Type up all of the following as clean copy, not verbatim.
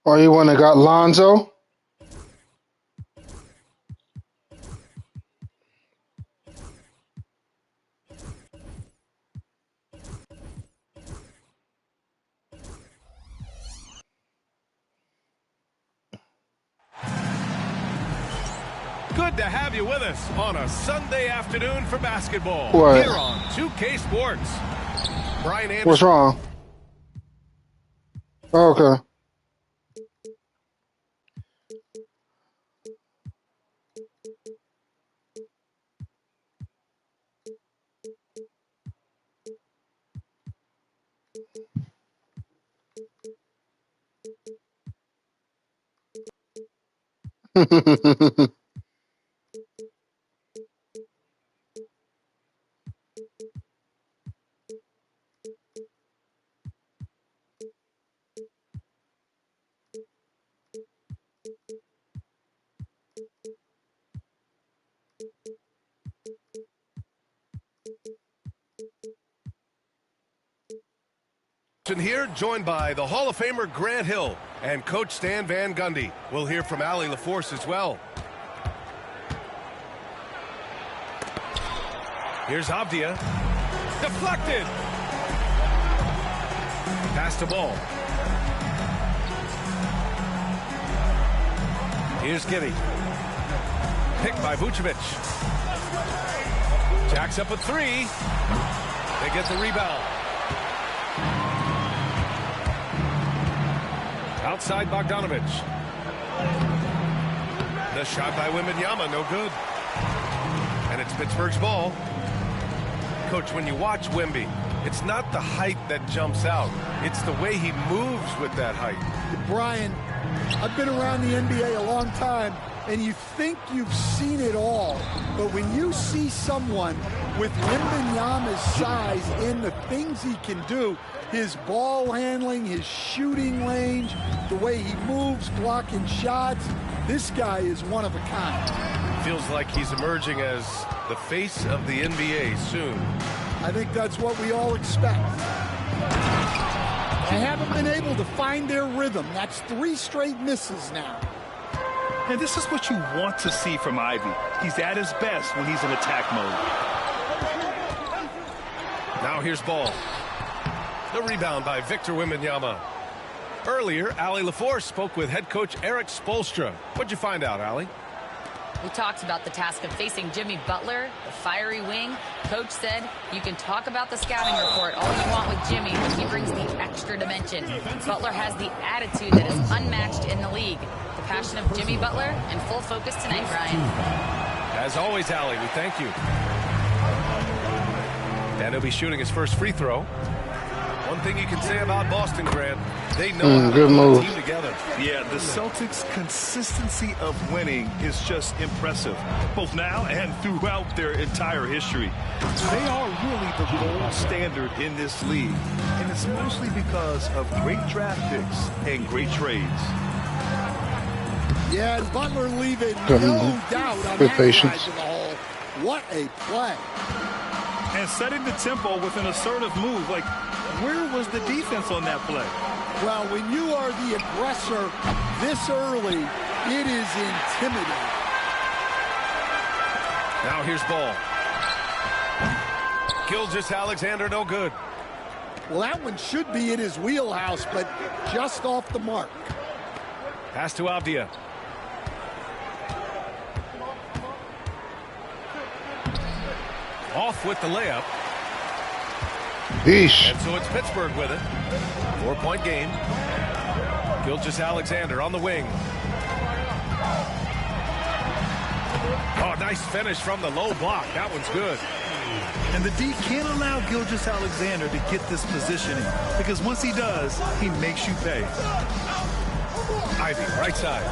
Or you want to got Lonzo? Good to have you with us on a Sunday afternoon for basketball. What? Here on 2K Sports. Brian Anderson. What's wrong? Okay. Here, joined by the Hall of Famer Grant Hill and Coach Stan Van Gundy. We'll hear from Allie LaForce as well. Here's Avdia. Deflected. Pass the ball. Here's Giddey. Picked by Vucevic. Jacks up a three. They get the rebound. Outside Bogdanovic. The shot by Wembanyama, no good. And it's Pittsburgh's ball. Coach, when you watch Wemby, it's not the height that jumps out. It's the way he moves with that height. Brian, I've been around the NBA a long time, and you think you've seen it all. But when you see someone with Wembanyama's size and the things he can do, his ball handling, his shooting range, the way he moves, blocking shots, this guy is one of a kind. Feels like he's emerging as the face of the NBA soon. I think that's what we all expect. They haven't been able to find their rhythm. That's 3 straight misses now. And this is what you want to see from Ivy. He's at his best when he's in attack mode. Now here's Ball. The rebound by Victor Wembanyama. Earlier, Allie LaForce spoke with head coach Erik Spoelstra. What'd you find out, Allie? We talked about the task of facing Jimmy Butler, the fiery wing. Coach said, you can talk about the scouting report all you want with Jimmy, but he brings the extra dimension. Butler has the attitude that is unmatched in the league. The passion of Jimmy Butler in full focus tonight, Brian. As always, Allie, we thank you. And he'll be shooting his first free throw. One thing you can say about Boston, Grant, they know how to good put move. a team together. Yeah, the Celtics' consistency of winning is just impressive, both now and throughout their entire history. They are really the gold standard in this league, and it's mostly because of great draft picks and great trades. Yeah, and Butler leaving Good no move. doubt on Good that patience. side of the hole. What a play. And setting the tempo with an assertive move, like, where was the defense on that play? Well, when you are the aggressor this early, it is intimidating. Now here's Ball. Gilgeous-Alexander, no good. Well, that one should be in his wheelhouse, but just off the mark. Pass to Avdia. Off with the layup. Yeesh. And so it's Pittsburgh with it. 4-point game. Gilgeous-Alexander on the wing. Oh, nice finish from the low block. That one's good. And the D can't allow Gilgeous-Alexander to get this positioning, because once he does, he makes you pay. Ivy, right side.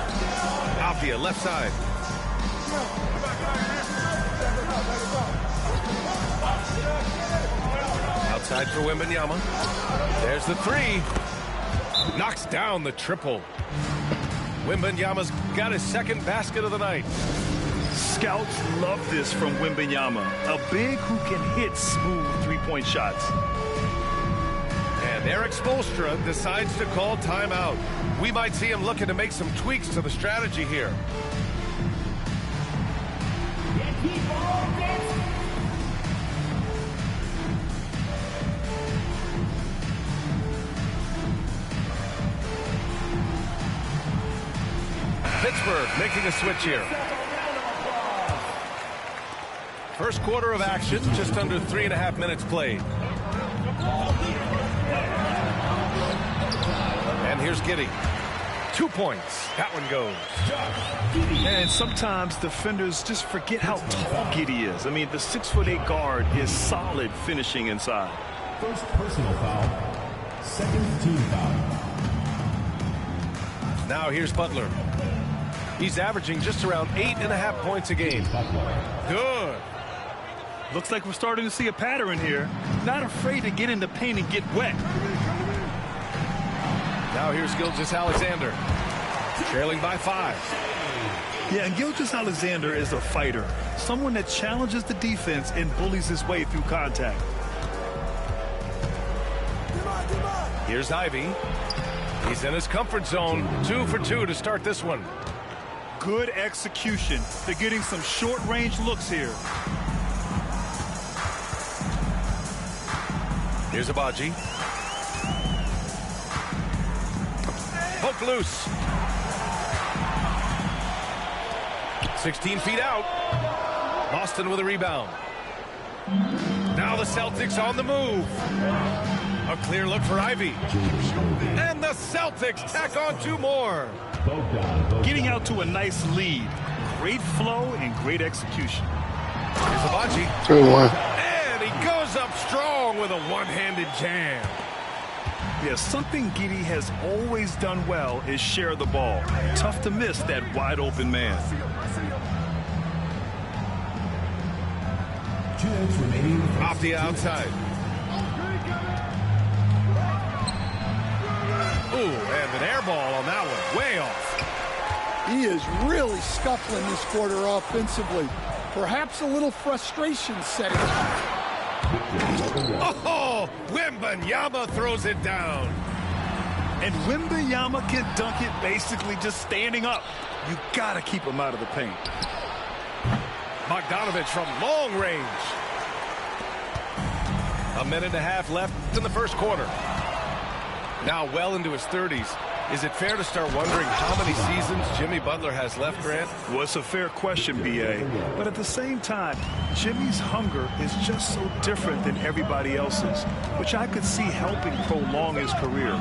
Avdia, left side. Outside for Wembanyama. There's the three. Knocks down the triple. Wembanyama's got his second basket of the night. Scouts love this from Wembanyama, a big who can hit smooth three-point shots. And Eric Spoelstra decides to call timeout. We might see him looking to make some tweaks to the strategy here. Pittsburgh making a switch here. First quarter of action, just under 3.5 minutes played. And here's Giddey. 2 points. That one goes. And sometimes defenders just forget how tall Giddey is. I mean, the 6'8" guard is solid finishing inside. First personal foul. Second team foul. Now here's Butler. He's averaging just around 8.5 points a game. Good. Looks like we're starting to see a pattern here. Not afraid to get in the paint and get wet. Now here's Gilgeous-Alexander, trailing by 5. Yeah, and Gilgeous-Alexander is a fighter. Someone that challenges the defense and bullies his way through contact. Here's Ivey. He's in his comfort zone. 2 for 2 to start this one. Good execution. They're getting some short-range looks here. Here's Agbaji. Poke loose. 16 feet out. Boston with a rebound. Now the Celtics on the move. A clear look for Ivey. And the Celtics tack on 2 more. Getting out to a nice lead. Great flow and great execution. Here's Agbaji. Good one. And he goes up strong with a one-handed jam. Yeah, something Giddey has always done well is share the ball. Tough to miss that wide open man. 2 minutes remaining. Off the outside. Ooh, and an air ball on that one. Way off. He is really scuffling this quarter offensively. Perhaps a little frustration setting in. Oh, Wembanyama throws it down. And Wembanyama can dunk it basically just standing up. You got to keep him out of the paint. Bogdanovich from long range. 1.5 minutes left in the first quarter. Now well into his 30s. Is it fair to start wondering how many seasons Jimmy Butler has left, Grant? Well, it's a fair question, B.A. But at the same time, Jimmy's hunger is just so different than everybody else's, which I could see helping prolong his career.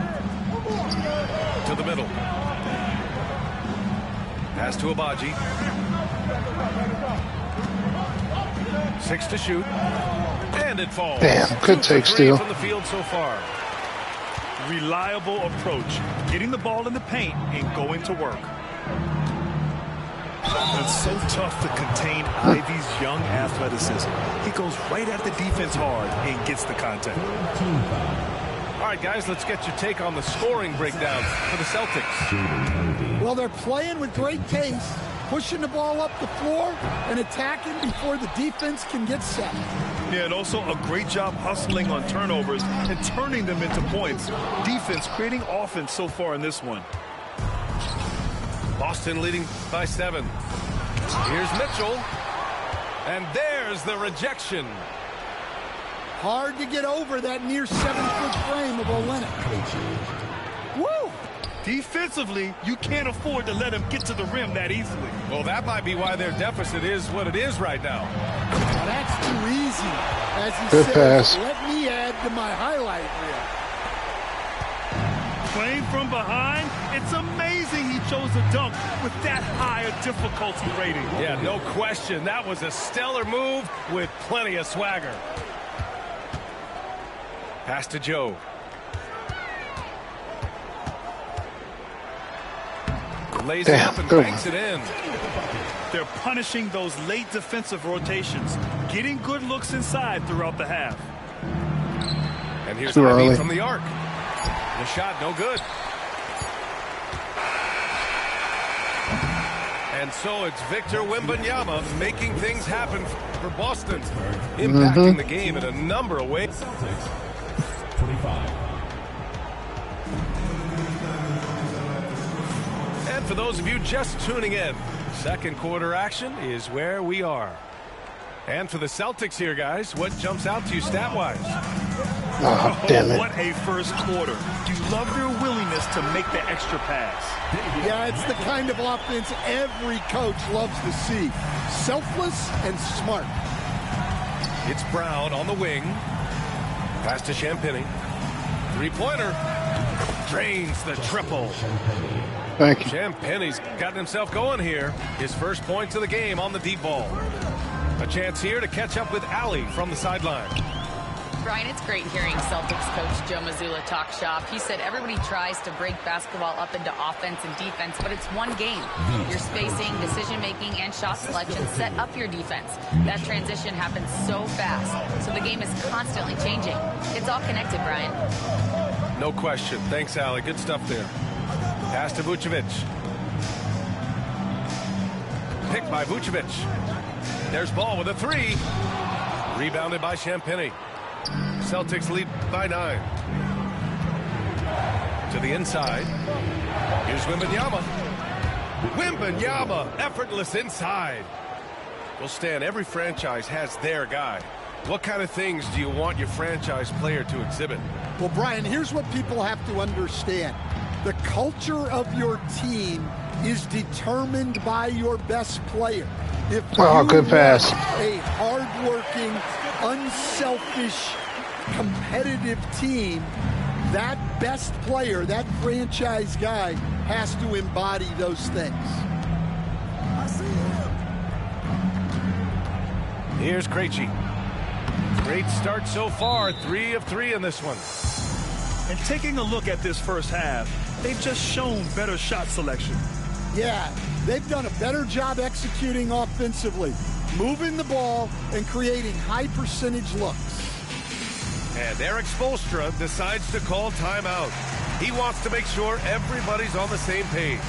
To the middle. Pass to Agbaji. 6 to shoot. And it falls. Damn, good take steal. From the field so far. Reliable approach, getting the ball in the paint and going to work. It's so tough to contain Ivy's young athleticism. He goes right at the defense hard and gets the contact. All right, guys, let's get your take on the scoring breakdown for the Celtics. Well, they're playing with great pace, pushing the ball up the floor and attacking before the defense can get set. Yeah, and also a great job hustling on turnovers and turning them into points. Defense creating offense so far in this one. Boston leading by 7. Here's Mitchell. And there's the rejection. Hard to get over that near 7-foot frame of Olynyk. Woo! Defensively, you can't afford to let him get to the rim that easily. Well, that might be why their deficit is what it is right now. Now that's too easy. As he Good says, pass. let me add to my highlight reel. Playing from behind, it's amazing he chose a dunk with that high a difficulty rating. Yeah, no question. That was a stellar move with plenty of swagger. Pass to Joe. Lays it up and banks it in. They're punishing those late defensive rotations, getting good looks inside throughout the half. And here's Too Ivey early. from the arc. The shot, no good. And so it's Victor Wembanyama making things happen for Boston, impacting the game in a number of ways. 25. for those of you just tuning in, second quarter action is where we are. And for the Celtics here, guys, what jumps out to you stat-wise? Oh, damn it. What a first quarter. You love their willingness to make the extra pass. Yeah, it's the kind of offense every coach loves to see. Selfless and smart. It's Brown on the wing. Pass to Champagnie. Three-pointer. Drains the triple. Thank you. Champagnie's gotten himself going here. His first points of the game on the deep ball. A chance here to catch up with Allie from the sideline. Brian, it's great hearing Celtics coach Joe Mazzulla talk shop. He said everybody tries to break basketball up into offense and defense, but it's one game. Your spacing, decision-making, and shot selection set up your defense. That transition happens so fast, so the game is constantly changing. It's all connected, Brian. No question. Thanks, Allie. Good stuff there. Pass to Vucevic. Picked by Vucevic. There's Ball with a three. Rebounded by Champagnie. Celtics lead by 9. To the inside. Here's Wembanyama. Wembanyama, effortless inside. Well, Stan, every franchise has their guy. What kind of things do you want your franchise player to exhibit? Well, Brian, here's what people have to understand. The culture of your team is determined by your best player. If good pass. A hardworking, unselfish, competitive team, that best player, that franchise guy, has to embody those things. Here's Krejci. Great start so far. 3 of 3 in this one. And taking a look at this first half, they've just shown better shot selection. Yeah, they've done a better job executing offensively, moving the ball and creating high percentage looks. And Eric Spoelstra decides to call timeout. He wants to make sure everybody's on the same page.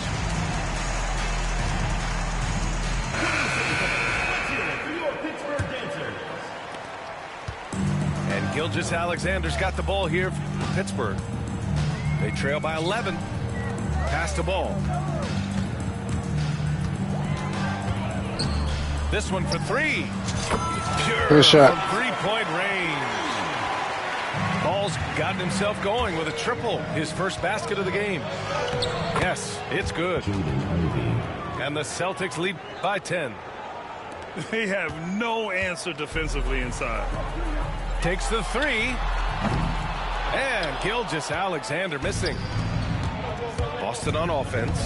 And Gilgeous-Alexander's got the ball here for Pittsburgh. They trail by 11. Pass the ball. This one for 3. Pure Good shot. from three-point range. Ball's gotten himself going with a triple. His first basket of the game. Yes, it's good. And the Celtics lead by 10. They have no answer defensively inside. Takes the 3. And Gilgeous-Alexander missing. Boston on offense.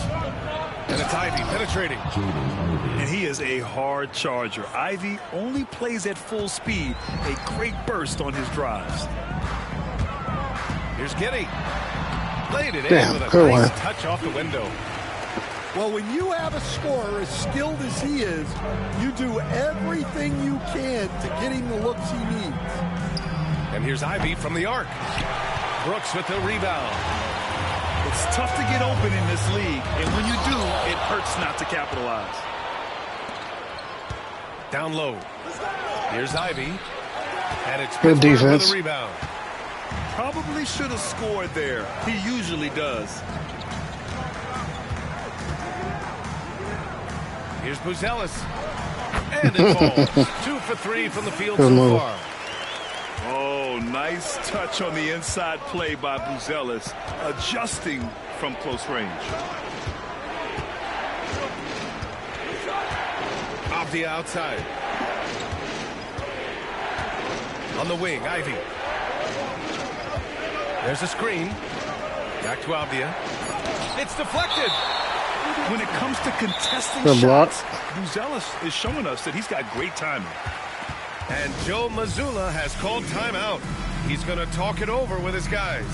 And it's Ivy penetrating. And he is a hard charger. Ivy only plays at full speed. A great burst on his drives. Here's Giddey. Laid it Damn, in with a good nice one. touch off the window. Well, when you have a scorer as skilled as he is, you do everything you can to get him the looks he needs. And here's Ivy from the arc. Brooks with the rebound. It's tough to get open in this league, and when you do, it hurts not to capitalize. Down low. Here's Ivy. And it's Good Pittsburgh defense. with a rebound. Probably should have scored there. He usually does. Here's Buzelis. And it falls. 2 for 3 from the field Good so move. far. Oh, nice touch on the inside play by Buzelis, adjusting from close range. Off the outside. On the wing, Ivy. There's a screen. Back to Avdia. It's deflected. When it comes to contesting Good block. shots, Buzelis is showing us that he's got great timing. And Joe Mazzulla has called timeout. He's going to talk it over with his guys.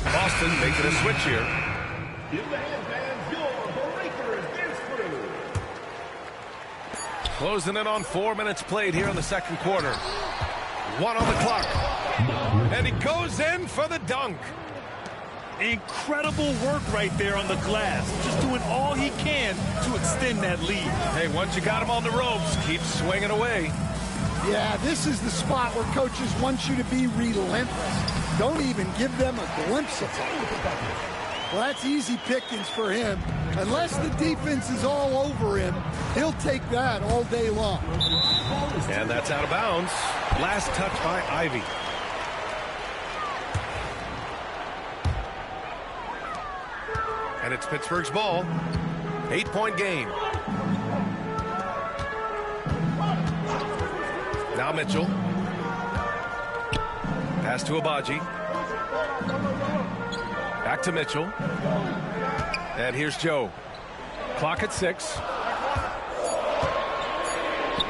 Boston making a switch here. Give the hand fans your Breakers dance crew. Closing in on 4 minutes played here in the second quarter. 1 on the clock. And he goes in for the dunk. Incredible work right there on the glass. Just doing all he can to extend that lead. Hey, once you got him on the ropes, keep swinging away. Yeah, this is the spot where coaches want you to be relentless. Don't even give them a glimpse of it. Well, that's easy pickings for him. Unless the defense is all over him, he'll take that all day long. And that's out of bounds. Last touch by Ivey. And it's Pittsburgh's ball. 8-point game. Now Mitchell. Pass to Agbaji. Back to Mitchell. And here's Joe. Clock at 6.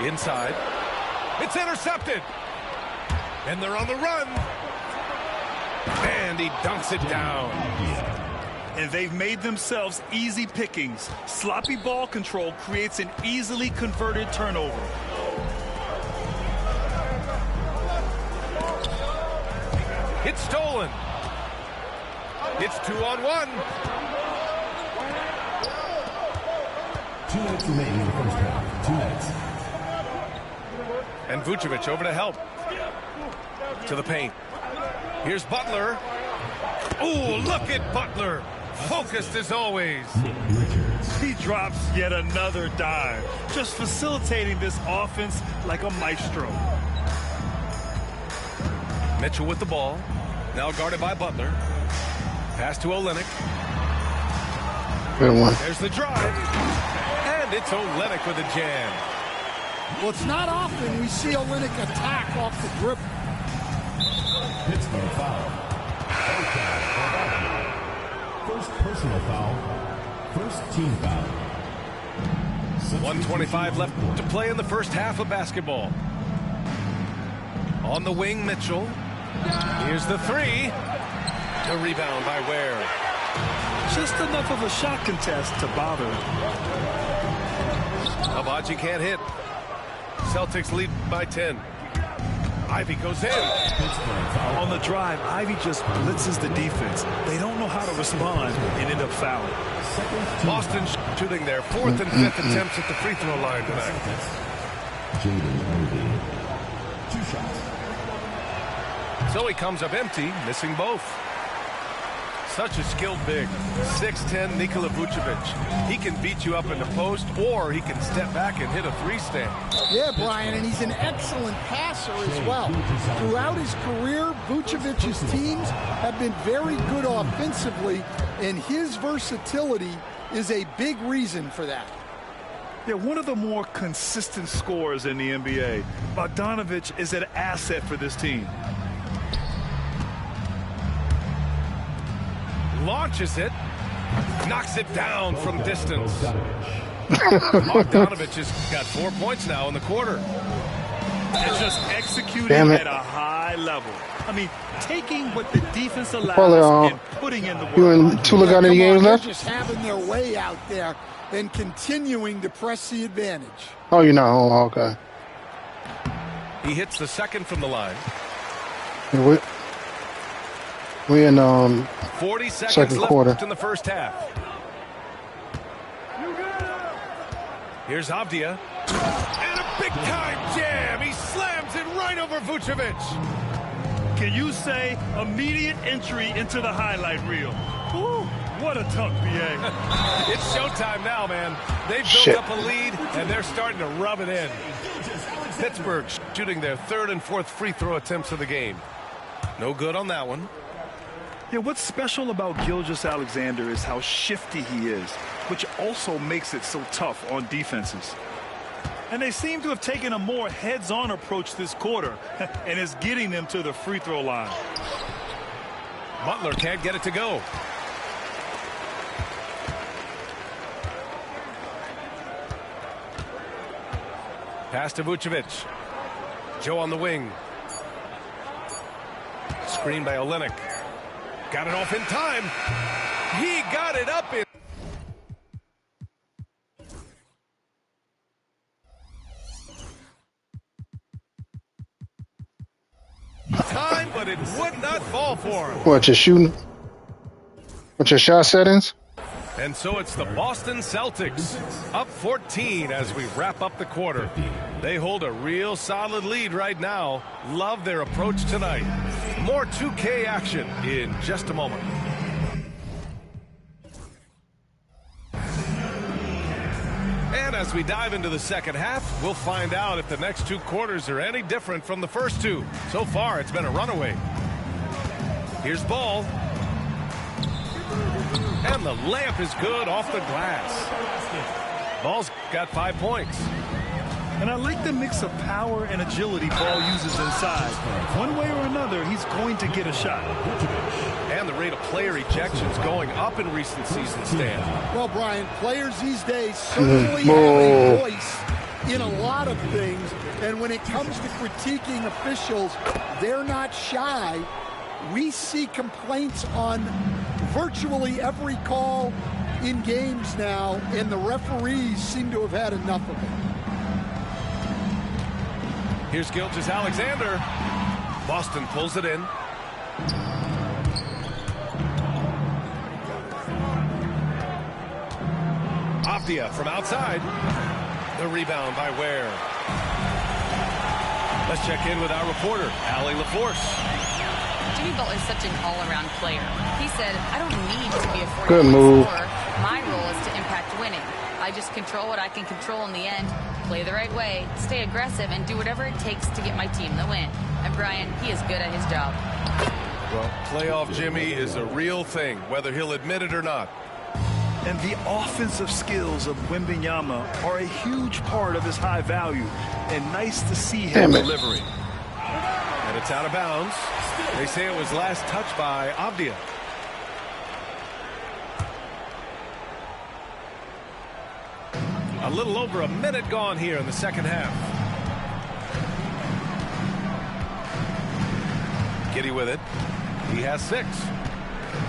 Inside. It's intercepted. And they're on the run. And he dunks it down. And they've made themselves easy pickings. Sloppy ball control creates an easily converted turnover. It's stolen. It's 2-on-1. 2 minutes remaining in the first half. 2 minutes. And Vucevic over to help. To the paint. Here's Butler. Oh, look at Butler. Focused as always. He drops yet another dive. Just facilitating this offense like a maestro. Mitchell with the ball. Now guarded by Butler. Pass to Olynyk. Good one. There's the drive. And it's Olynyk with a jam. Well, it's not often we see Olynyk attack off the dribble. Pittsburgh foul. First personal foul. First team foul. 1:25 left to play in the first half of basketball. On the wing, Mitchell. Here's the 3. The rebound by Ware. Just enough of a shot contest to bother him. Agbaji can't hit. Celtics lead by 10. Ivey goes in. On the drive, Ivey just blitzes the defense. They don't know how to respond and end up fouling. Boston shooting their 4th and 5th attempts at the free throw line tonight. Jaden Ivey. 2 shots. So he comes up empty, missing both. Such a skilled big. 6'10" Nikola Vucevic. He can beat you up in the post, or he can step back and hit a 3-stand. Yeah, Brian, and he's an excellent passer as well. Throughout his career, Vucevic's teams have been very good offensively, and his versatility is a big reason for that. Yeah, one of the more consistent scorers in the NBA. Bogdanovic is an asset for this team. Launches it, knocks it down from distance. Bogdanovic has got 4 points now in the quarter. And just executing at a high level. I mean, taking what the defense allows and putting in the work. You and Tula got any games left? They're just having their way out there and continuing to press the advantage. Oh, you're not home. Oh, okay. He hits the second from the line. We in 40 seconds second left quarter. in the first half. Here's Avdia. And a big-time jam. He slams it right over Vucevic. Can you say immediate entry into the highlight reel? Woo, what a dunk, BA. It's showtime now, man. They've built up a lead, and they're starting to rub it in. Pittsburgh shooting their 3rd and 4th free throw attempts of the game. No good on that one. Yeah, what's special about Gilgeous-Alexander is how shifty he is, which also makes it so tough on defenses. And they seem to have taken a more heads-on approach this quarter, and it's getting them to the free throw line. Butler can't get it to go. Pass to Vucevic. Joe on the wing. Screen by Olynyk. Got it off in time. He got it up in. but it would not fall for him. What, your shooting? What's your shot settings? And so it's the Boston Celtics up 14 as we wrap up the quarter. They hold a real solid lead right now. Love their approach tonight. More 2K action in just a moment. And as we dive into the second half, we'll find out if the next two quarters are any different from the first two. So far, it's been a runaway. Here's Ball. And the layup is good off the glass. Ball's got 5 points. And I like the mix of power and agility Ball uses inside. One way or another, he's going to get a shot. And the rate of player ejections going up in recent seasons, Stan. Well, Brian, players these days certainly have a voice in a lot of things. And when it comes to critiquing officials, they're not shy. We see complaints on virtually every call in games now, and the referees seem to have had enough of it. Here's Gilgeous-Alexander. Boston pulls it in. Avdia from outside. The rebound by Ware. Let's check in with our reporter, Allie LaForce. Jimmy Butler's such an all-around player. He said, I don't need to be a 40-point Good move. scorer. My role is to impact winning. I just control what I can control in the end, play the right way, stay aggressive, and do whatever it takes to get my team the win. And Brian, he is good at his job. Well, playoff Jimmy is a real thing, whether he'll admit it or not. And the offensive skills of Wembanyama are a huge part of his high value. And nice to see him delivering. And it's out of bounds. They say it was last touched by Avdia. A little over a minute gone here in the second half. Giddey with it. He has 6.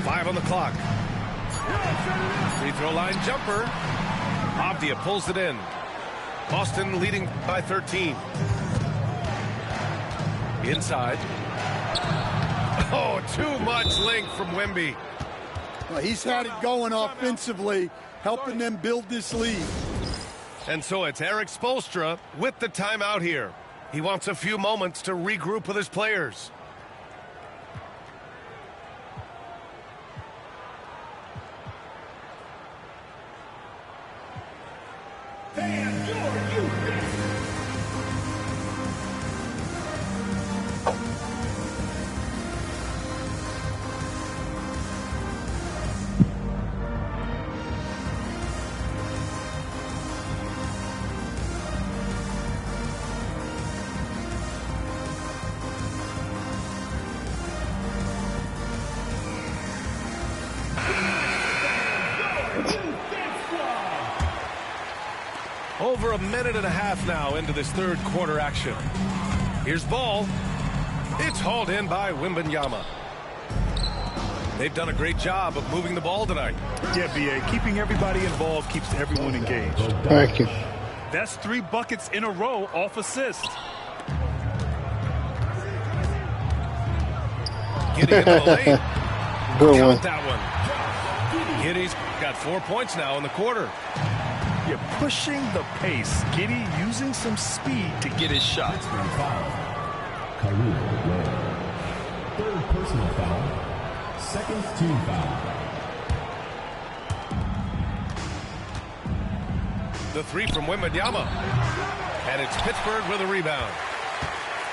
5 on the clock. Free throw line jumper. Avdia pulls it in. Boston leading by 13. Inside. Oh, too much length from Wemby. Well, he's had it going offensively, helping them build this lead. And so it's Eric Spoelstra with the timeout here. He wants a few moments to regroup with his players. Over a minute and a half now into this third quarter action. Here's Ball. It's hauled in by Wembanyama. They've done a great job of moving the ball tonight. Yeah, B.A., keeping everybody involved keeps everyone engaged. Thank you. That's 3 buckets in a row off assist. Giddey into the lane. Good one. Count that one. Giddey's got 4 points now in the quarter. You're pushing the pace. Giddey using some speed to get his shot. Khalil Ware. Third personal foul. Second team foul. The 3 from Wembanyama. And it's Pittsburgh with a rebound.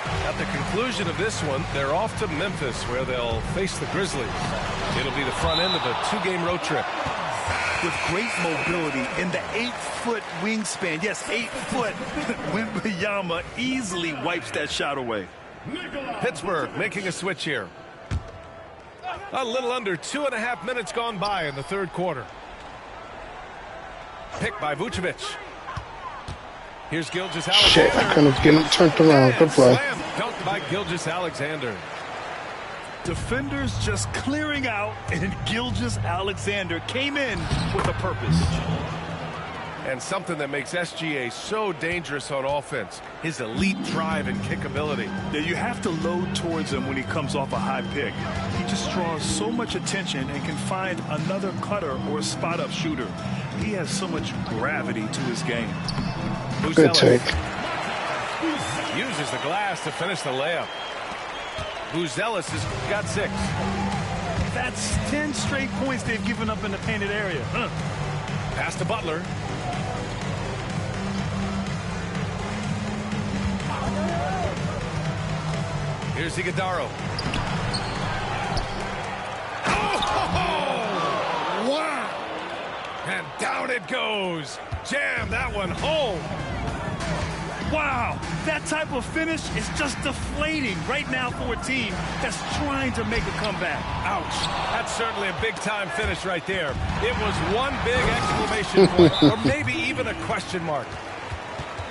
At the conclusion of this one, they're off to Memphis, where they'll face the Grizzlies. It'll be the front end of a 2-game road trip. With great mobility in the 8-foot wingspan. Yes, 8 foot. Wembanyama easily wipes that shot away. Pittsburgh making a switch here. A little under 2.5 minutes gone by in the third quarter. Picked by Vucevic. Here's Gilgeous-Alexander. Shit, I couldn't get him turned around. Good play. Slam dunked by Gilgeous-Alexander. Defenders just clearing out, and Gilgeous-Alexander came in with a purpose. And something that makes SGA so dangerous on offense, his elite drive and kick ability. Yeah, you have to load towards him when he comes off a high pick. He just draws so much attention and can find another cutter or spot-up shooter. He has so much gravity to his game. Good take. Uses the glass to finish the layup. Buzelis has got 6. That's 10 straight points they've given up in the painted area. Pass to Butler. Here's Iguodala. Oh! Wow! And down it goes. Jam that one home. Wow, that type of finish is just deflating right now for a team that's trying to make a comeback. Ouch. That's certainly a big-time finish right there. It was one big exclamation point, or maybe even a question mark.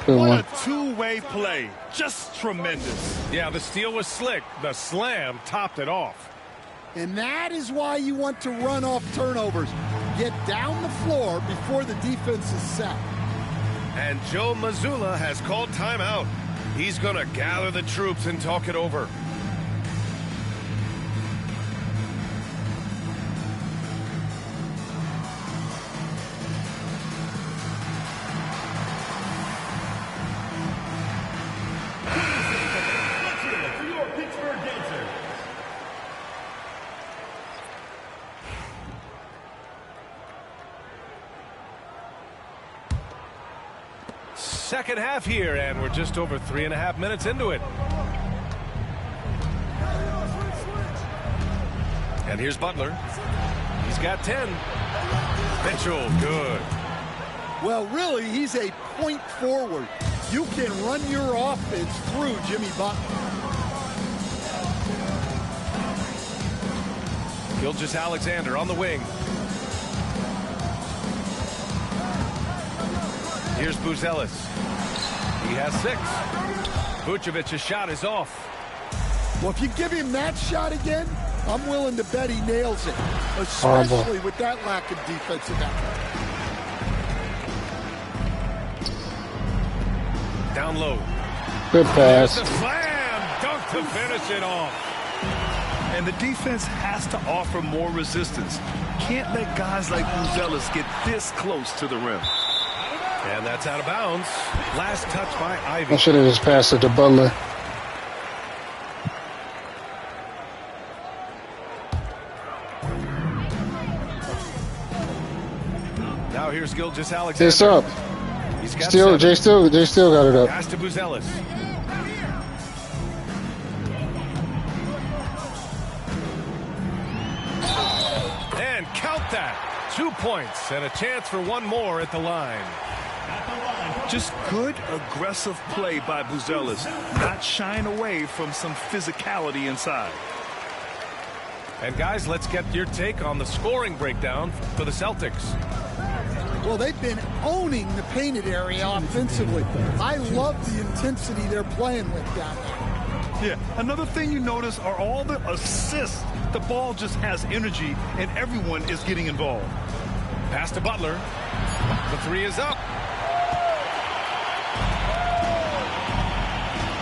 Good What one. a two-way play. Just tremendous. Yeah, the steal was slick. The slam topped it off. And that is why you want to run off turnovers. Get down the floor before the defense is set. And Joe Mazzulla has called timeout. He's going to gather the troops and talk it over. Second half here, and we're just over 3.5 minutes into it. And here's Butler. He's got 10. Mitchell, good. Well, really, he's a point forward. You can run your offense through Jimmy Butler. Gilgeous-Alexander on the wing. Here's Buzelis. He has 6. Vucevic's shot is off. Well, if you give him that shot again, I'm willing to bet he nails it, especially with that lack of defensive effort. Down low. Good pass. The slam dunk to finish it off. And the defense has to offer more resistance. Can't let guys like Buzelis get this close to the rim. And that's out of bounds. Last touch by Ivy. I should have just passed it to Butler. Now here's Gilgeous-Alexander. It's up. He's got Still, 7. Jay still got it up. Pass to Buzelis. And count that. 2 points and a chance for one more at the line. Just good, aggressive play by Buzelis, not shying away from some physicality inside. And guys, let's get your take on the scoring breakdown for the Celtics. Well, they've been owning the painted area offensively. I love the intensity they're playing with down there. Yeah, another thing you notice are all the assists. The ball just has energy, and everyone is getting involved. Pass to Butler. The 3 is up.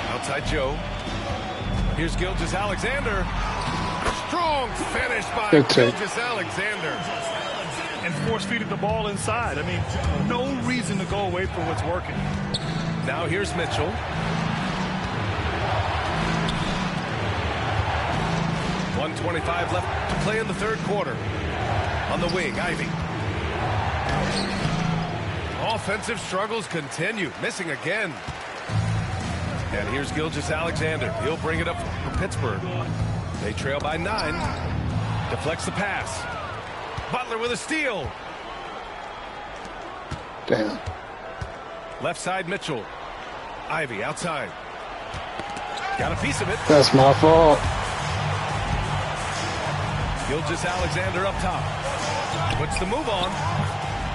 Outside Joe. Here's Gilgeous-Alexander. Strong finish by Gilgeous-Alexander. And force-feeding the ball inside. I mean, no reason to go away from what's working. Now here's Mitchell. .125 left to play in the third quarter. On the wing, Ivy. Offensive struggles continue. Missing again. And here's Gilgeous-Alexander. He'll bring it up for Pittsburgh. They trail by 9. Deflects the pass. Butler with a steal. Damn. Left side, Mitchell. Ivy outside. Got a piece of it. That's my fault. Gilgeous-Alexander up top. Puts the move on.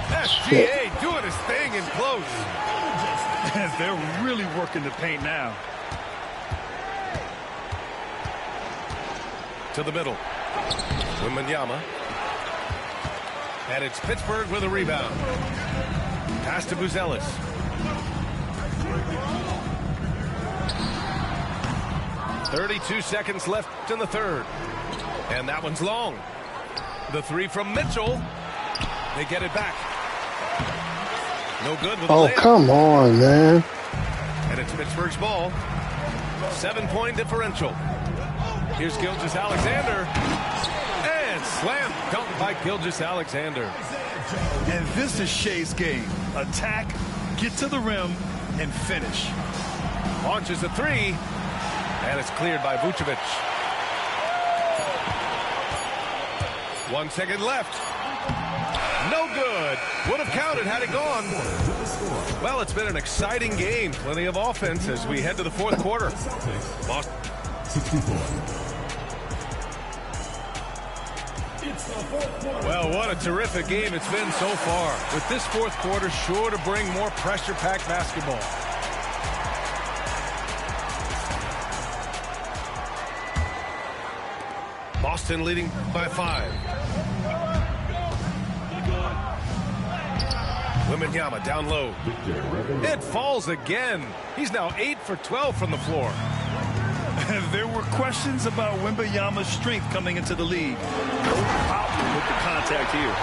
SGA doing his thing in close. They're really working the paint now. To the middle. Wembanyama. And it's Pittsburgh with a rebound. Pass to Buzelis. .32 seconds left in the third. And that one's long. The three from Mitchell. They get it back. No good with the layup. Come on, man. And it's Pittsburgh's ball. 7-point differential. Here's Gilgeous-Alexander. And slam dunk by Gilgeous-Alexander. And this is Shea's game. Attack, get to the rim, and finish. Launches a three. And it's cleared by Vucevic. 1 second left. No good. Would have counted had it gone. Well, it's been an exciting game. Plenty of offense as we head to the fourth quarter. Boston. 64. Well, what a terrific game it's been so far. With this fourth quarter sure to bring more pressure-packed basketball. Boston leading by 5. Wembanyama down low. It falls again. He's now 8 for 12 from the floor. There were questions about Wembanyama's strength coming into the league. No problem with the contact here.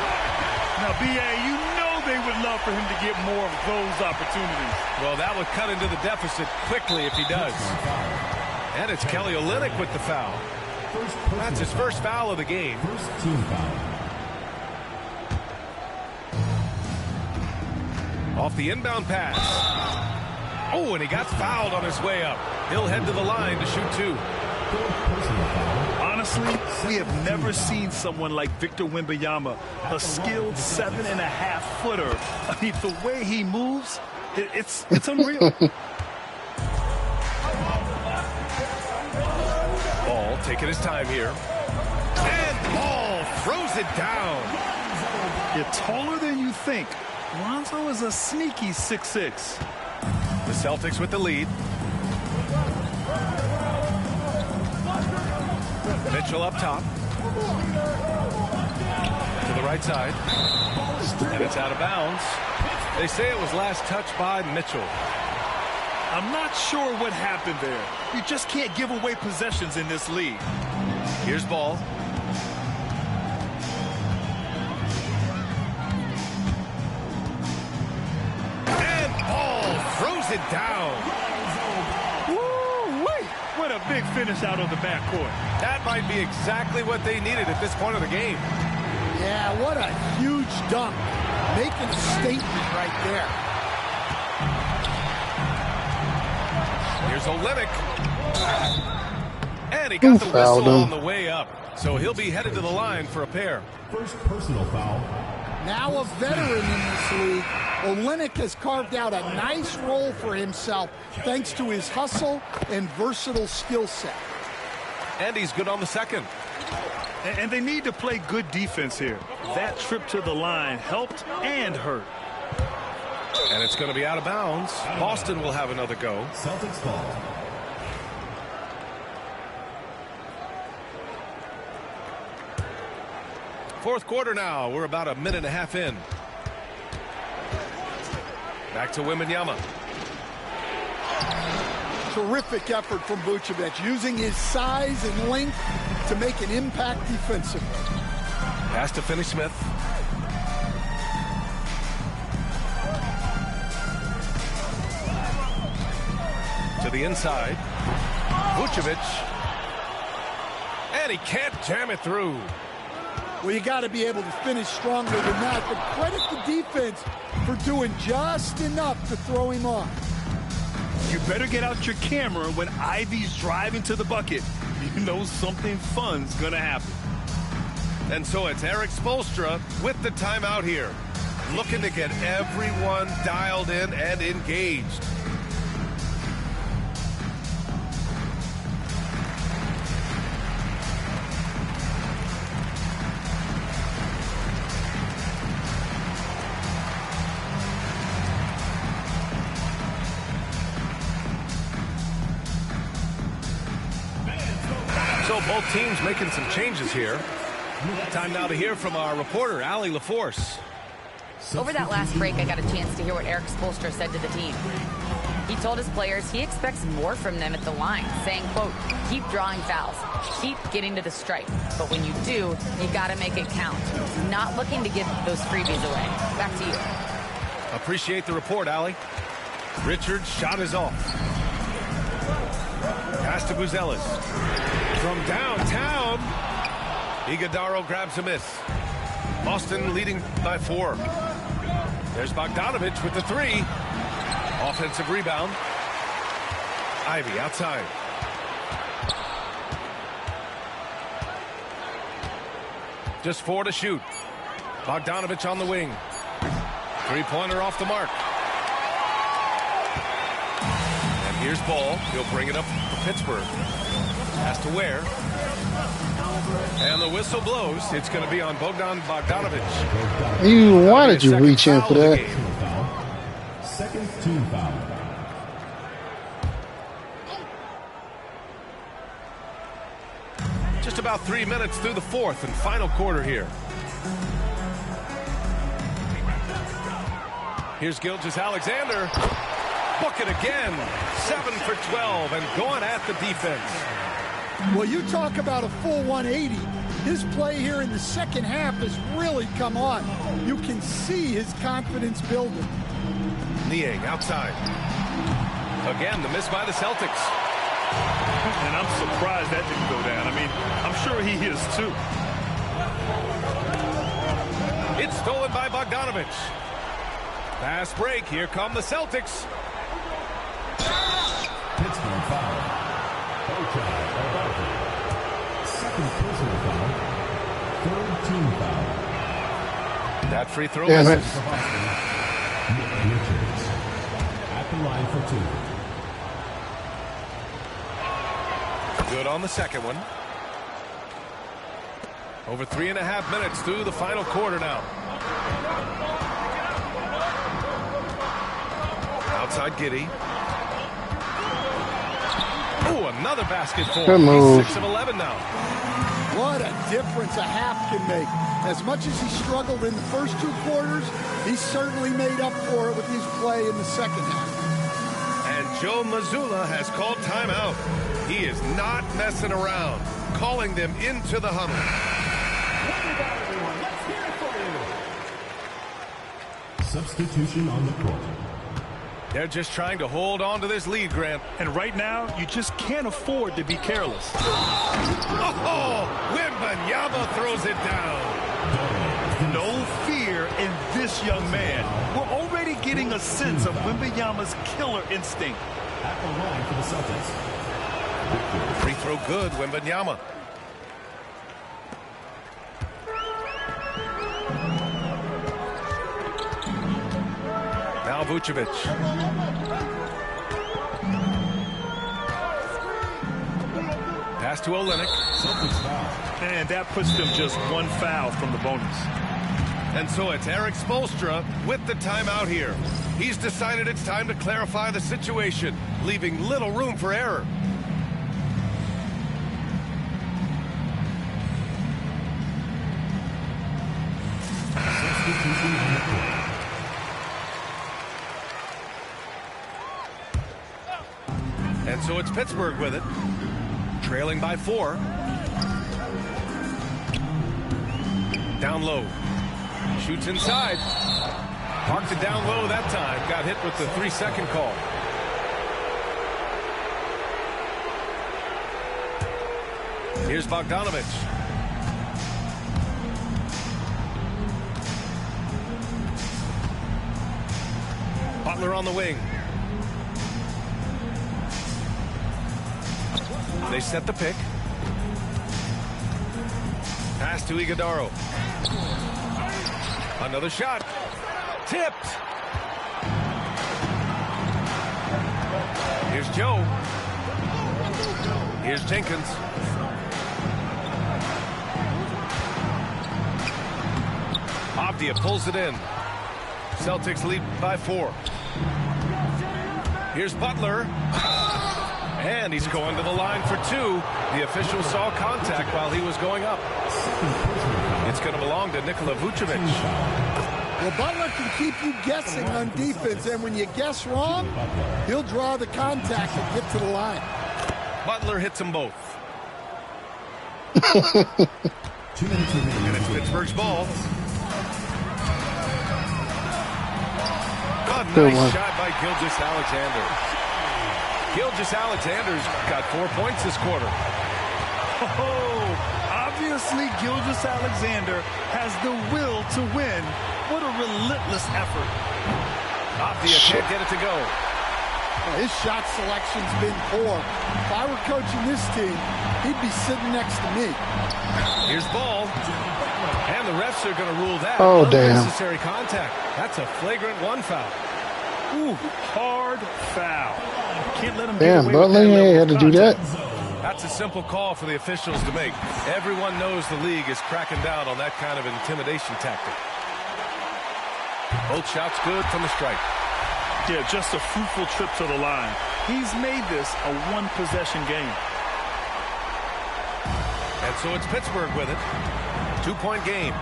Now, B.A., you know they would love for him to get more of those opportunities. Well, that would cut into the deficit quickly if he does. And it's Kelly Olynyk with the foul. That's his first foul of the game. First team foul. Off the inbound pass. Oh, and he got fouled on his way up. He'll head to the line to shoot 2. Honestly, we have never seen someone like Victor Wembanyama, a skilled 7.5-footer. I mean, the way he moves, it's unreal. Ball taking his time here. And Ball throws it down. You're taller than you think. Lonzo is a sneaky 6'6". The Celtics with the lead. Mitchell up top. To the right side. And it's out of bounds. They say it was last touched by Mitchell. I'm not sure what happened there. You just can't give away possessions in this league. Here's Ball. And Ball throws it down. Woo-wee! What a big finish out of the backcourt. That might be exactly what they needed at this point of the game. Yeah, what a huge dunk. Making a statement right there. Here's Olynyk. And he got the whistle on the way up. So he'll be headed to the line for a pair. First personal foul. Now a veteran in this league, Olynyk has carved out a nice role for himself thanks to his hustle and versatile skill set. And he's good on the second. And they need to play good defense here. That trip to the line helped and hurt. And it's going to be out of bounds. Boston will have another go. Celtics ball. Fourth quarter now. We're about a minute and a half in. Back to Wembanyama. Terrific effort from Vucevic, using his size and length to make an impact defensively. Pass to Finney-Smith. To the inside. Vucevic. And he can't jam it through. Well, you got to be able to finish stronger than that, but credit the defense for doing just enough to throw him off. You better get out your camera when Ivy's driving to the bucket. You know something fun's going to happen. And so it's Eric Spoelstra with the timeout here, looking to get everyone dialed in and engaged. So both teams making some changes here. Time now to hear from our reporter, Allie LaForce. Over that last break, I got a chance to hear what Erik Spoelstra said to the team. He told his players he expects more from them at the line, saying, quote, keep drawing fouls, keep getting to the stripe. But when you do, you got to make it count. Not looking to give those freebies away. Back to you. Appreciate the report, Allie. Richards' shot is off. Pass to Buzelis. From downtown, Iguodaro grabs a miss. Boston leading by 4. There's Bogdanović with the 3. Offensive rebound. Ivy outside. Just 4 to shoot. Bogdanović on the wing. 3-pointer off the mark. And here's Ball. He'll bring it up for Pittsburgh. Pass to Ware. And the whistle blows. It's going to be on Bogdan Bogdanović. Why did you reach in for that? Second team foul. Just about 3 minutes through the 4th and final quarter here. Here's Gilgeous-Alexander. Book it again. 7 for 12 and going at the defense. Well, you talk about a full 180. His play here in the second half has really come on. You can see his confidence building. Niang outside. Again, the miss by the Celtics. And I'm surprised that didn't go down. I mean, I'm sure he is too. It's stolen by Bogdanović. Fast break. Here come the Celtics. Pittsburgh foul. Second personal foul. Third team foul. That free throw Damn it. misses. Nick Richards at the line for 2. Good on the second one. Over 3.5 minutes through the final quarter now. Outside Giddey. Oh, another basket for Good him. move. He's 6 of 11 now. What a difference a half can make. As much as he struggled in the first 2 quarters, he certainly made up for it with his play in the second half. And Joe Mazzulla has called timeout. He is not messing around, calling them into the huddle. Substitution on the court. They're just trying to hold on to this lead, Grant. And right now, you just can't afford to be careless. Oh, Wembanyama throws it down. No fear in this young man. We're already getting a sense of Wembanyama's killer instinct. At the line for the Celtics. Free throw good, Wembanyama. Now Vucevic. Pass to Olynyk. Celtics foul. And that puts them just 1 foul from the bonus. And so it's Erik Spoelstra with the timeout here. He's decided it's time to clarify the situation, leaving little room for error. Substitution on the court. And so it's Pittsburgh with it, trailing by 4. Down low. Shoots inside. Parked it down low that time. Got hit with the 3-second call. Here's Bogdanović. Butler on the wing. They set the pick. Pass to Iguodaro. Another shot. Tipped. Here's Joe. Here's Jenkins. Avdia pulls it in. Celtics lead by 4. Here's Butler. And he's going to the line for 2. The official saw contact while he was going up. It's going to belong to Nikola Vucevic. Well, Butler can keep you guessing on defense, and when you guess wrong, he'll draw the contact and get to the line. Butler hits them both. 2 minutes remaining. And it's Pittsburgh's ball. A Good nice one. shot by Gilgeous-Alexander. Gilgeous-Alexander's got 4 points this quarter. Oh, obviously Gilgeous-Alexander has the will to win. What a relentless effort. Avdia can't get it to go. Well, his shot selection's been poor. If I were coaching this team, he'd be sitting next to me. Here's ball. And the refs are going to rule that Oh, damn. unnecessary contact. That's a flagrant 1 foul. Ooh, hard foul. Can't let him Damn, get away with Butler, that yeah, level had of to do that. contact. That's a simple call for the officials to make. Everyone knows the league is cracking down on that kind of intimidation tactic. Both shots good from the strike. Yeah, just a fruitful trip to the line. He's made this a one-possession game. And so it's Pittsburgh with it. 2-point game.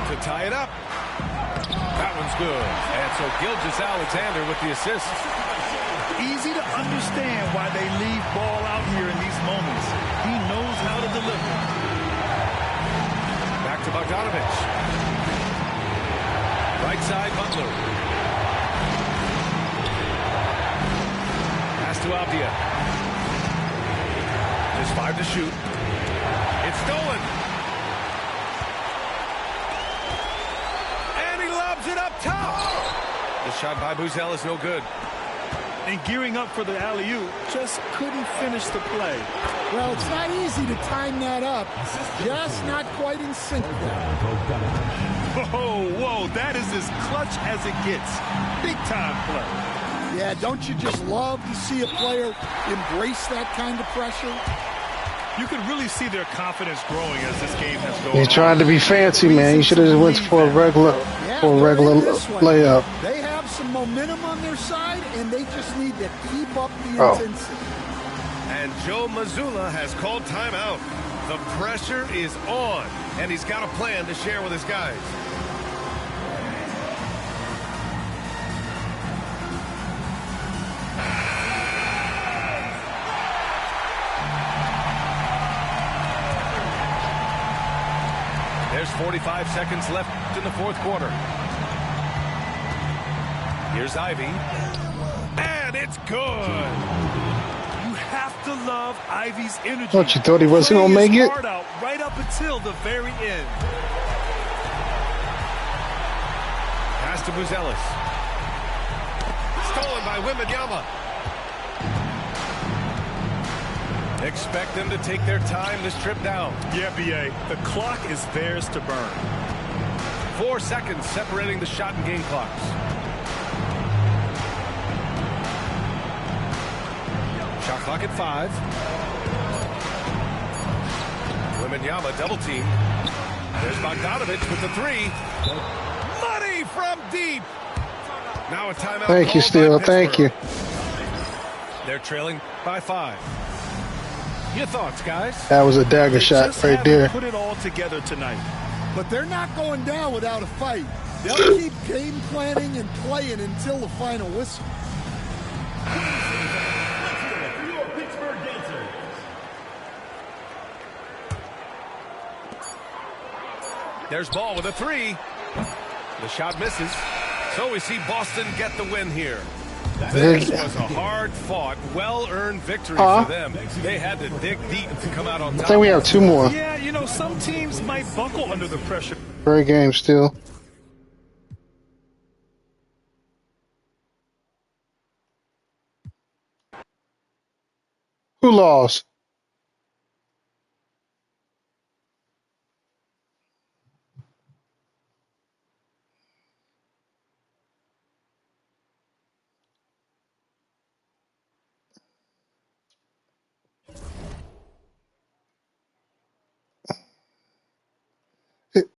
To tie it up. That one's good. And so Gilgeous-Alexander with the assist. Easy to understand why they leave ball out here in these moments. He knows how to deliver. Back to Bogdanovich. Right side, Butler. Pass to Avdia. Just 5 to shoot. It's stolen. And he lobs it up top. The shot by Buzel is no good. And gearing up for the alley-oop, just couldn't finish the play. Well, it's not easy to time that up. Just not quite in sync there. Whoa, whoa, that is as clutch as it gets. Big-time play. Yeah, don't you just love to see a player embrace that kind of pressure? You can really see their confidence growing as this game has gone He's trying to be fancy, man. He should have went for a regular They're in this one. layup. They have some momentum on their side, and they just need to keep up the Oh. intensity. And Joe Mazzulla has called timeout. The pressure is on, and he's got a plan to share with his guys. There's 45 seconds left in the 4th quarter. Here's Ivy. And it's good. You have to love Ivy's energy. What, you thought he wasn't gonna Play make his it? heart out right up until the very end. Pass to Buzelis. Stolen by Wembanyama. Expect them to take their time this trip down. Yeah, B.A., the clock is theirs to burn. 4 seconds separating the shot and game clocks. Shot clock at 5. Wembanyama double team. There's Bogdanovich with the 3. Money from deep. Now a timeout. Thank you, called Steele. by Thank you. Pittsburgh. They're trailing by 5. Your thoughts, guys? That was a dagger They shot just right haven't there. put it all together tonight. But they're not going down without a fight. They'll keep game planning and playing until the final whistle. Your Pittsburgh Dancers. There's Ball with a 3. The shot misses. So we see Boston get the win here. This was a hard-fought, well-earned victory for them. They had to dig deep to come out on I top. think we have 2 more. Yeah, you know, some teams might buckle under the pressure. Great game still. Who lost?